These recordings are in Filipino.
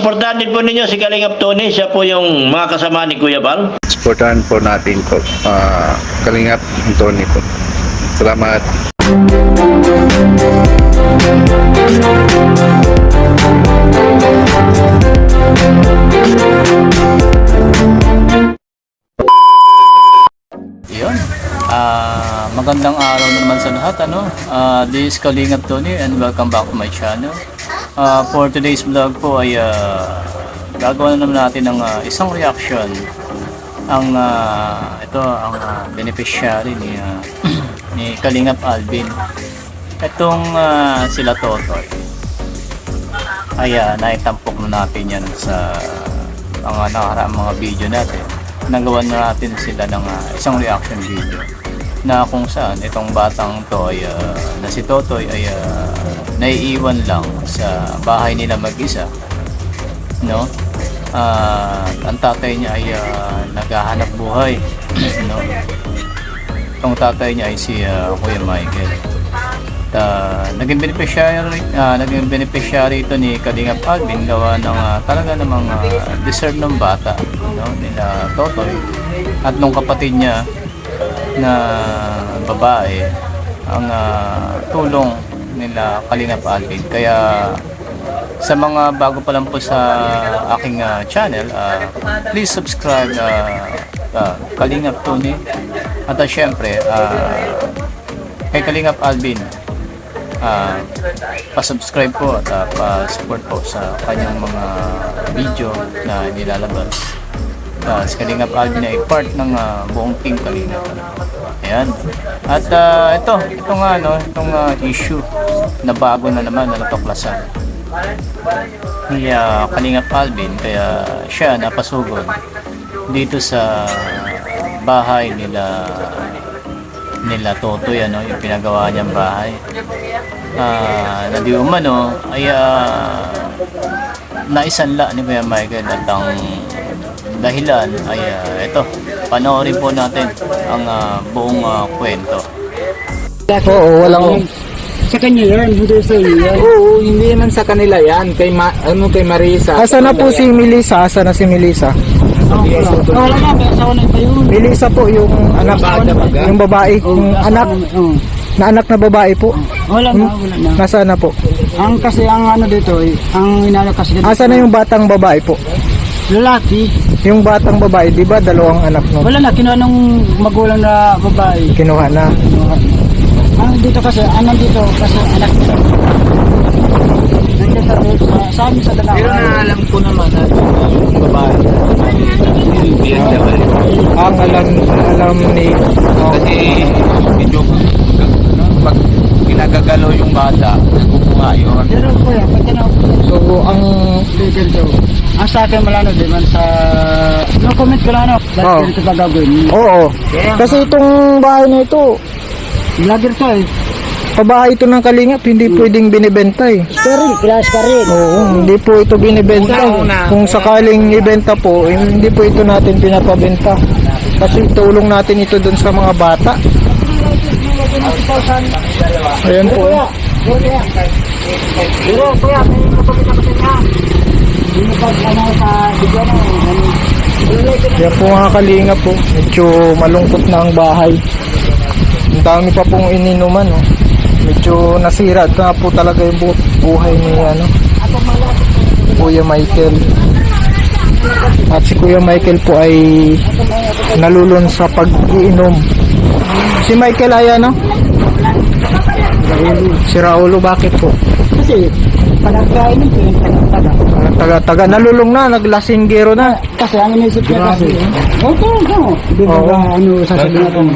supportahan din po ninyo si Kalingap Tony. Siya po yung mga kasama ni Kuya Bal. Supportahan po natin po. Kalingap Tony po. Salamat. Yun. Magandang araw na naman sa lahat. This is Kalingap Tony and welcome back to my channel. For today's vlog po ay gagawa na naman natin ng isang reaction. Ito ang beneficiary ni Kalingap Alvin. Itong sila Totoy ay naitampok na natin yan sa mga nakaraang mga video natin. Nagawa na natin sila ng isang reaction video na kung saan itong batang to ay na si Totoy ay naiiwan lang sa bahay nila mag-isa, no? Ang tatay niya ay naghahanap buhay, no? Itong tatay niya ay si Kuya Michael. Naging beneficiary ito ni Kalingap Alvin gawa ng talaga namang deserve ng bata, no? Nila Totoy at nung kapatid niya na babae ang tulong nila Kalingap Alvin. Kaya sa mga bago pa lang po sa aking channel, please subscribe Kalingap Tony at syempre kay Kalingap Alvin, pa-subscribe po at pa-support po sa kanyang mga video na nilalabas. Si Kalingap Alvin ay part ng buong team Kalingap. Ayan. At itong issue na bago na naman na natuklasan ni Kalingap Alvin, kaya siya napasugod dito sa bahay nila Totoy, yung pinagawa niyang bahay. Na di umano ay naisanla ni Kuya Michael at ang dahilan ay ito. Panoorin po natin ang buong kwento. Oo, walang... Sa kanya yan, hindi sa iyo yan. Oo, hindi naman sa kanila yan. Kay Marisa. Asa na po si Melissa? Asa na si Melissa? Wala na, may asawa na tayo. Melissa po yung anak, yung babae, yung anak, na anak na babae po. Wala na. Nasaan na po? Ang kasi ang dito, ang inano kasi dito. Asa na yung batang babae po? Lalaki. Yung batang babae, di ba dalawang anak no? Wala na, kinuha ng magulang na babae. Kinuha na. Ang dito kasi, dito kasi anak nila. Nandiyan sa amin sa dalawa. Pero naalam ko naman na yung babae. Ang alam ni... Kasi medyo pag pinagagalaw yung bata, nagpupunga yun. Pero kuya, pag So, ang... legal daw. Ang sa akin malano, di man sa... No comment ko lang, dahil ito pa gagawin. Oo. Kasi itong bahay na ito, Vlogger to pabahay ito ng Kalingap, hindi pwedeng binibenta eh. Story, class ka rin. Oo, hindi po ito binibenta. Kung sakaling ibenta po, hindi po ito natin pinapabenta. Kasi tulong natin ito dun sa mga bata. Ayan po. Pero kuya, may kapatid na kasi nga. Hindi mo pag sa bigyan na. Yan po mga Kalingap po. Medyo malungkot na ang bahay. Ang dami pa pong ininuman. Oh. Medyo nasira na po talaga yung buhay ni Kuya Michael. At si Kuya Michael po ay nalulun sa pag-iinom. Si Michael ay si Raulo, bakit po? Kasi, panagkain ng Taga nalulong na, naglasinggero na. Kasi ang inisip niya kasi, di ba sasabihin natin?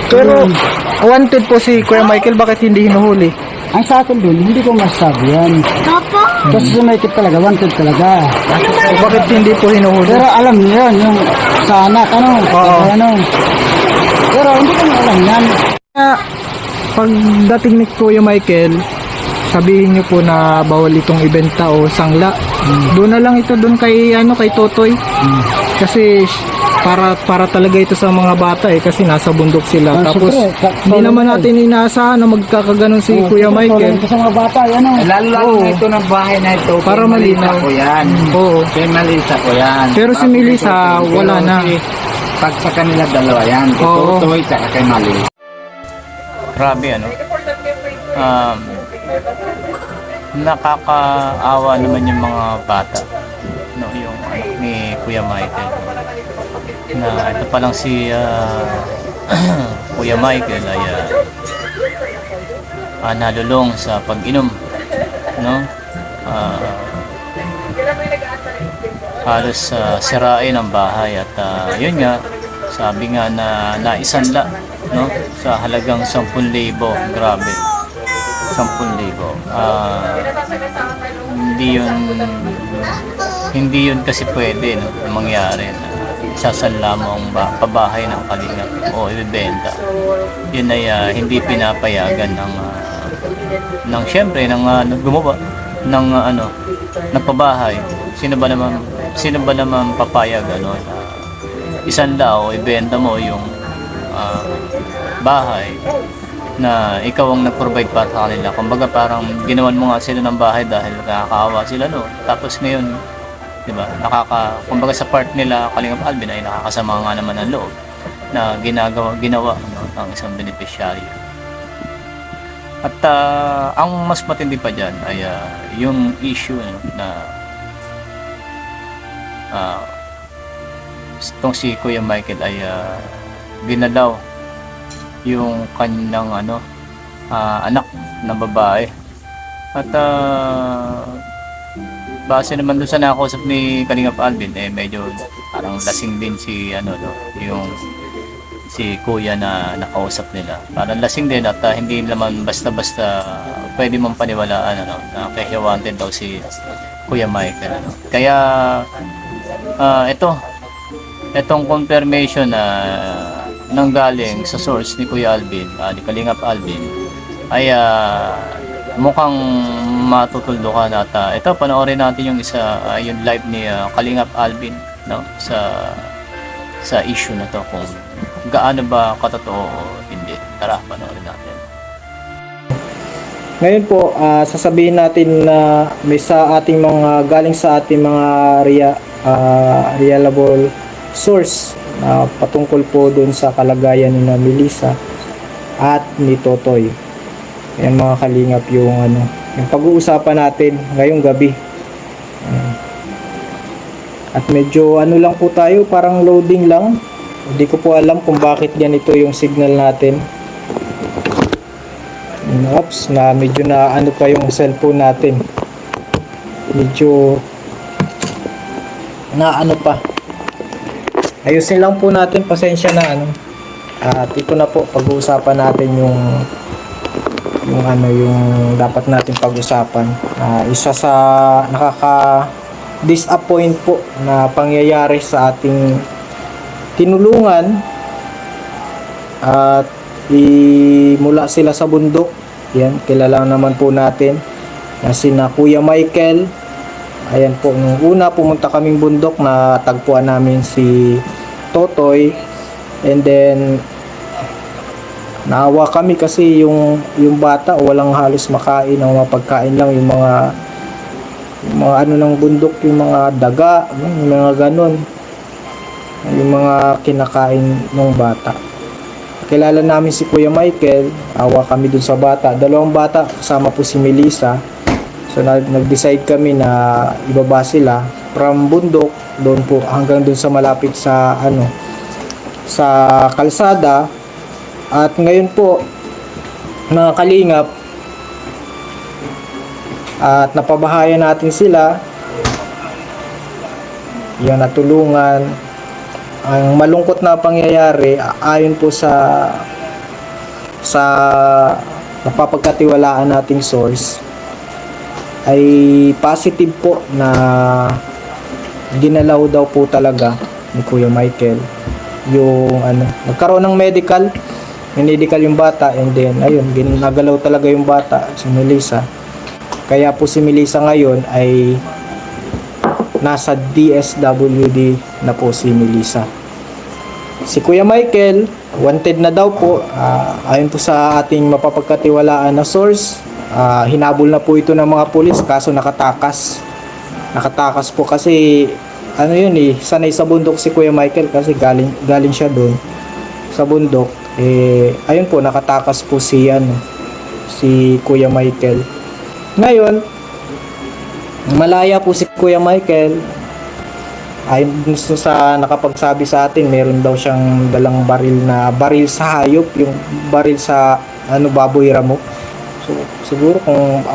Pero wanted po si Kuya Michael, bakit hindi hinuhuli? Ang sa akin dun, hindi ko masasabi yan. Kasi si Michael talaga, wanted talaga. Bakit hindi po hinuhuli? Pero alam niyo yun, yung sa anak, Pero hindi ko alam yan. Pagdating ni Kuya Michael, sabihin nyo po na bawal itong ibenta o sangla, doon na lang ito doon kay kay Totoy. Kasi para talaga ito sa mga bata kasi nasa bundok sila. Tapos hindi naman natin inaasahan na magkakaganon si Kuya Michael. Ito sa mga bata, Lalo na ito ng bahay na ito. Para kay malinaw. Melissa ko yan. Oo. Kay Melissa ko yan. Pero si Melissa, wala na. Pag sa kanila dalawa yan. Oo. Ito, tsaka kay Melissa. Grabe nakakaawa naman yung mga bata, no, yung anak ni Kuya Michael, na ito pa lang si Kuya Michael ay nalulong sa pag-inom, no, halos sirain ang bahay at yun nga, sabi nga na naisanla, no, sa halagang 10,000. Grabe, 10,000. Hindi yun kasi pwede, no, na mangyari na sasanla mo ang pabahay ng kalingap o ibebenta. Yun ay hindi pinapayagan ng syempre ng gumawa ng nagpabahay. Sino ba naman papayag na isanla o ibenta mo yung bahay na ikaw ang nag-provide para sa kanila. Kumbaga parang ginawan mo nga sila ng bahay dahil nakakaawa sila, no. Tapos ngayon, 'di ba? Kumbaga sa part nila Kalingap Alvin ay nakakasama nga naman ang loob na ginawa ng isang beneficiary. At ang mas matindi pa diyan ay yung issue na itong si Kuya Michael ay ginalaw yung kanyang anak na babae. At base naman doon sa nakausap ni Kalingap Alvin, medyo parang lasing din si yung si kuya na nakausap nila. Parang lasing din at hindi naman basta-basta pwede mong paniwalaan na kaya wanted daw si Kuya Michael. Kaya itong confirmation na nanggaling sa source ni Kuya Alvin, ni Kalingap Alvin, ay mukhang matutuldukan at ito panoorin natin yung yung live ni Kalingap Alvin, no, sa issue na to, kung gaano ba katotoo o hindi. Tara, panoorin natin. Ngayon po, sasabihin natin na may sa ating mga galing sa ating mga reliable source patungkol po dun sa kalagayan ni Melissa at ni Totoy. Ayan mga kalingap yung yung pag-uusapan natin ngayong gabi. At medyo lang po tayo, parang loading lang. Hindi ko po alam kung bakit ganito yung signal natin. Oops, na medyo na pa yung cellphone natin. Medyo na pa. Ayusin lang po natin, pasensya na at ito na po, pag-uusapan natin yung dapat natin pag-usapan. Isa sa nakaka-disappoint po na pangyayari sa ating tinulungan at mula sila sa bundok. Yan, kilala naman po natin na sina Kuya Michael. Ayan po, nung una pumunta kaming bundok, na tagpuan namin si Totoy, and then naawa kami kasi yung bata walang halos makain, ang mga pagkain lang yung mga ng bundok, yung mga daga, yung mga ganon, yung mga kinakain ng bata. Kilala namin si Kuya Michael, awa kami dun sa bata, dalawang bata, kasama po si Melissa. So nag-decide kami na ibaba sila from bundok doon po hanggang doon sa malapit sa sa kalsada. At ngayon po mga kalingap, at napabahayan natin sila. Yan, natulungan. Ang malungkot na pangyayari ayon po sa napapagkatiwalaan nating source ay positive po na ginalaw daw po talaga ni Kuya Michael yung nagkaroon ng medical yung bata, and then ayun, ginagalaw talaga yung bata, si Melissa. Kaya po si Melissa ngayon ay nasa DSWD na po si Melissa. Si Kuya Michael, wanted na daw po. Ayon po sa ating mapapagkatiwalaan na source, hinabol na po ito ng mga pulis kaso nakatakas. Nakatakas po kasi ano yun sanay sa bundok si Kuya Michael kasi galing siya doon sa bundok. Ayun po, nakatakas po si Kuya Michael. Ngayon, malaya po si Kuya Michael. Ayun sa nakapagsabi sa atin, meron daw siyang dalang baril sa hayop, yung baril sa baboy ramok. So siguro kung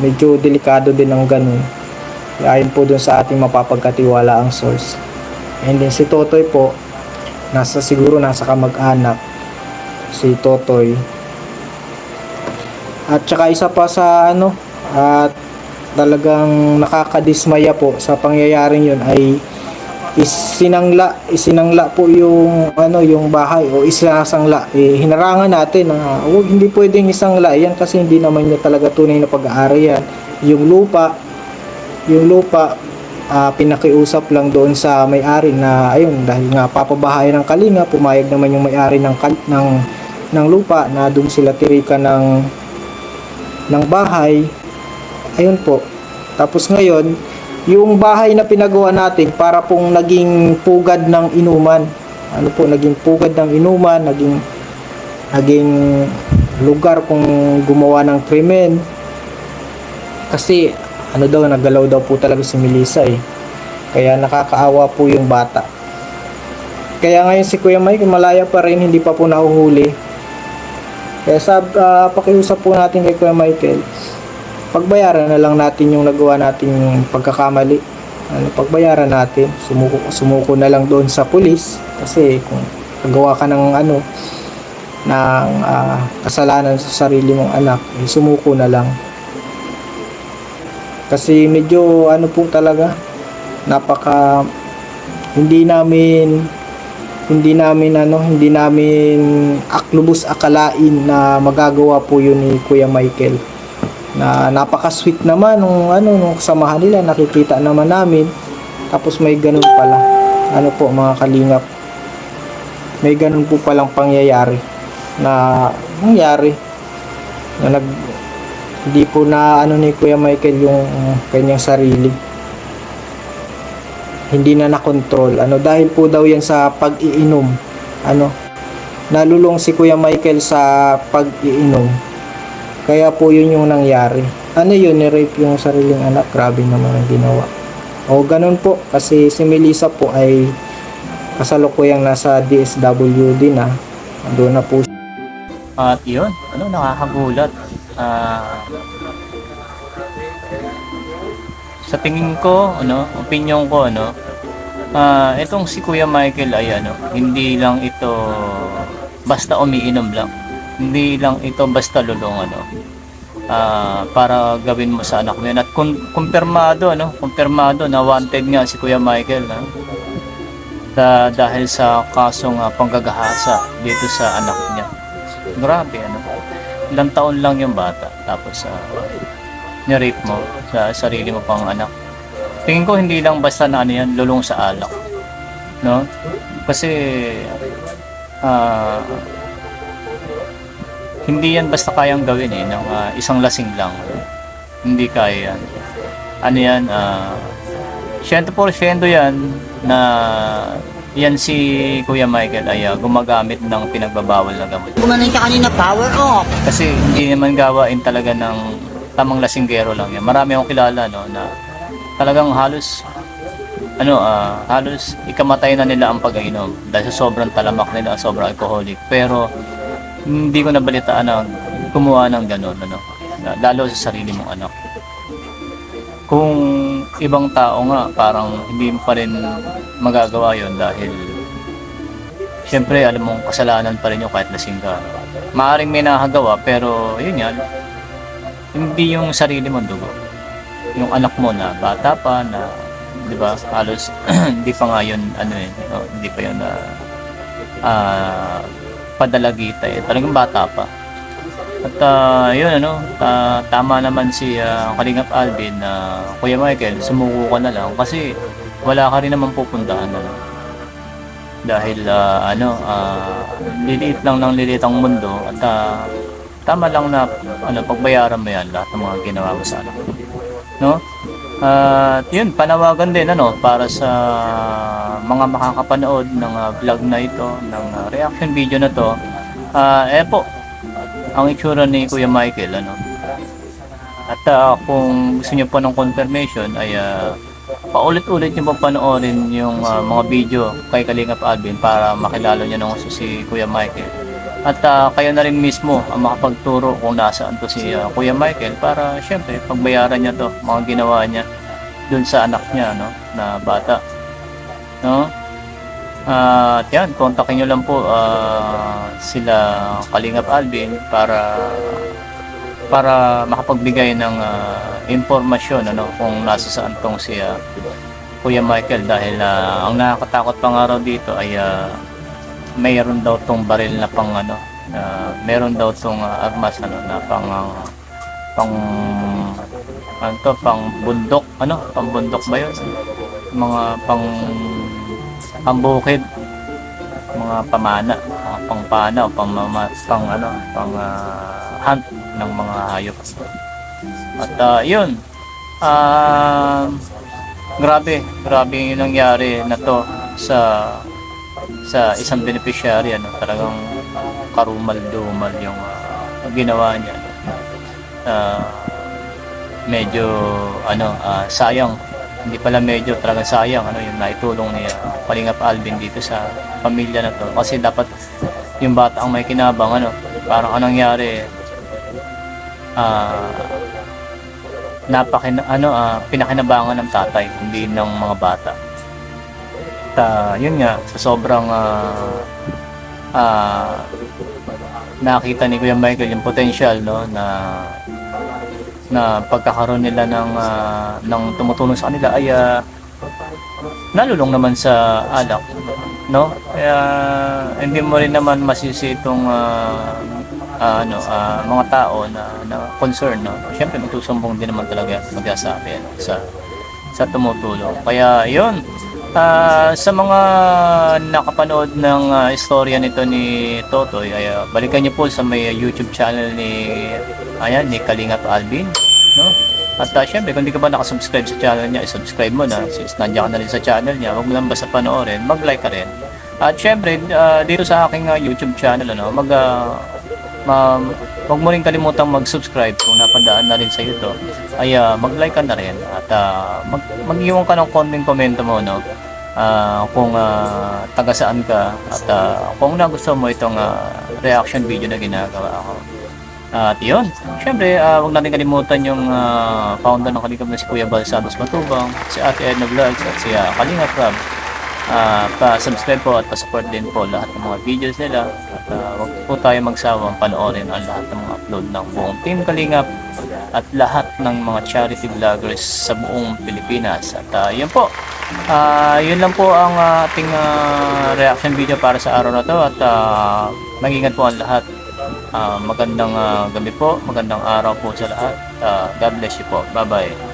medyo delikado din ang ganun. Ayon po dun sa ating mapapagkatiwala ang source. And then si Totoy po, siguro nasa kamag-anak si Totoy. At saka isa pa sa at talagang nakakadismaya po sa pangyayaring yun ay isinangla po yung yung bahay o isasangla. Hinarangan natin na hindi pwedeng isangla yan kasi hindi naman niya talaga tunay na pag-aari yan. Yung lupa pinakiusap lang doon sa may-ari na ayun, dahil nga papabahay ng Kalinga, pumayag naman yung may-ari ng lupa na doon sila tirikan ng bahay. Ayun po. Tapos ngayon, yung bahay na pinagawa natin para pong naging pugad ng inuman. Naging pugad ng inuman, naging lugar kung gumawa ng krimen. Kasi naggalaw daw po talaga si Melissa Kaya nakakaawa po yung bata. Kaya ngayon si Kuya Mike malaya pa rin, hindi pa po nahuhuli. Kaya pakiusap po natin kay Kuya Michael, pagbayaran na lang natin yung nagawa natin yung pagkakamali. Pagbayaran natin, sumuko na lang doon sa pulis kasi kung nagawa ka ng kasalanan sa sarili mong anak, sumuko na lang. Kasi medyo po talaga hindi namin lubos akalain na magagawa po yun ni Kuya Michael. Na napaka-sweet naman nung kasamahan nila, nakikita naman namin. Tapos may ganun pala. Mga kalingap. May ganun po palang pangyayari na nangyari. Na hindi po na ni Kuya Michael yung kanyang sarili. Hindi na nakontrol. Dahil po daw yan sa pag-iinom. Nalulong si Kuya Michael sa pag-iinom. Kaya po yun yung nangyari. Ni-rape yung sariling anak. Grabe naman ang ginawa. O ganun po. Kasi si Melissa po ay kasalukuyang nasa DSWD na. Doon na po. At yun, nakakagulat. Sa tingin ko, opinion ko, itong si Kuya Michael ay hindi lang ito basta umiinom lang. Hindi lang ito basta lulong para gawin mo sa anak mo yan. At kumpirmado na wanted nga si Kuya Michael dahil sa kasong panggagahasa dito sa anak niya. Grabe ilang taon lang yung bata tapos ni-rape mo sa sarili mo pang anak. Tingin ko hindi lang basta na yan lulong sa alak, kasi hindi yan basta kayang gawin ng isang lasing lang. Hindi kaya yan. 100% yan na yan si Kuya Michael ay gumagamit ng pinagbabawal na gamot. Kumanan ka kanina, power off. Kasi hindi naman gawain talaga ng tamang lasinggero lang yan. Marami akong kilala na talagang halos ikamatay na nila ang pag-inom dahil sa sobrang talamak nila, sobrang alcoholic. Pero hindi ko nabalitaan na gumawa ng gano'n, lalo sa sarili mong anak. Kung ibang tao nga, parang hindi pa rin magagawa yon dahil syempre alam mong kasalanan pa rin yung kahit lasing ka. Maaring may nakagawa pero yun yan, hindi yung sarili mong dugo. Yung anak mo na bata pa na, di ba, halos hindi pa nga yun, hindi pa yun padalagita talagang bata pa. At yun ano, tama naman si Kalingap Alvin na Kuya Michael, sumuko ka na lang kasi wala ka rin naman pupuntahan ano. Dahil liliit lang ng liliit ang mundo at tama lang na pagbayaran mo yan lahat ng mga ginawa mo sa anak mo. No? At yun, panawagan din para sa mga makakapanood ng vlog na ito, ng reaction video na to. Po, ang itsura ni Kuya Michael At kung gusto niyo po ng confirmation ay paulit-ulit niyo po panoorin yung mga video kay Kalingap Alvin para makilala niyo nung si Kuya Michael. At kayo na rin mismo ang makapagturo kung nasaan to si Kuya Michael para syempre pagbayaran niya to mga ginawa niya dun sa anak niya na bata. No? At yan, kontakin nyo lang po sila Kalingap Alvin para makapagbigay ng impormasyon kung nasa saan tong si Kuya Michael dahil ang nakakatakot pang araw dito ay mayroon daw tong baril na pang meron daw tong armas na pang bundok pang bundok ba yun, mga pambukid, mga pamana, mga pangpana o pang hunt ng mga hayop. At yun, grabe yung nangyari na to sa isang beneficiary talagang karumal-dumal yung ginawa niya. Medyo sayang, hindi pala medyo, talagang sayang yung naitulong ni Kalingap Alvin dito sa pamilya na to kasi dapat yung bata ang may kinabang parang anong nangyari pinakinabangan ng tatay hindi ng mga bata. At yun nga, sa sobrang nakita ni Kuya Michael yung potential na pagkakaroon nila ng tumutulong sa kanila ay nalulong naman sa alak, kaya hindi mo rin naman masisi itong mga tao na concern, Siyempre magsusumbong din naman talaga magsasabi sa tumutulong. Kaya yun, sa mga nakapanood ng istorya nito ni Totoy ay balikan niyo po sa may YouTube channel ni Kalingap Alvin, At syempre kung di ka ba nakasubscribe sa channel niya, i-subscribe mo na since nandiyan ka na rin sa channel niya. Huwag mo lang basta panoorin, mag-like ka rin. At syempre dito sa aking YouTube channel huwag mo rin kalimutang mag-subscribe kung napadaan na rin sa iyo to. Ay mag-like ka na rin at mag-iwan ka ng konting komento mo kung taga saan ka at kung nagustuhan mo itong reaction video na ginagawa ko. At yun, syempre huwag natin kalimutan yung founder ng Kalingap na si Kuya Bal Santos Matubang, si Ate Edna Vlogs at si Kalingap Rob. Pa-subscribe po at pa-support din po lahat ng mga videos nila at huwag po tayo magsawang panoorin ang lahat ng mga upload ng buong Team Kalingap at lahat ng mga charity vloggers sa buong Pilipinas. At yun po, yun lang po ang ating reaction video para sa araw na to at mag-ingat po ang lahat. Magandang gabi po, magandang araw po sa lahat. God bless you po. Bye bye.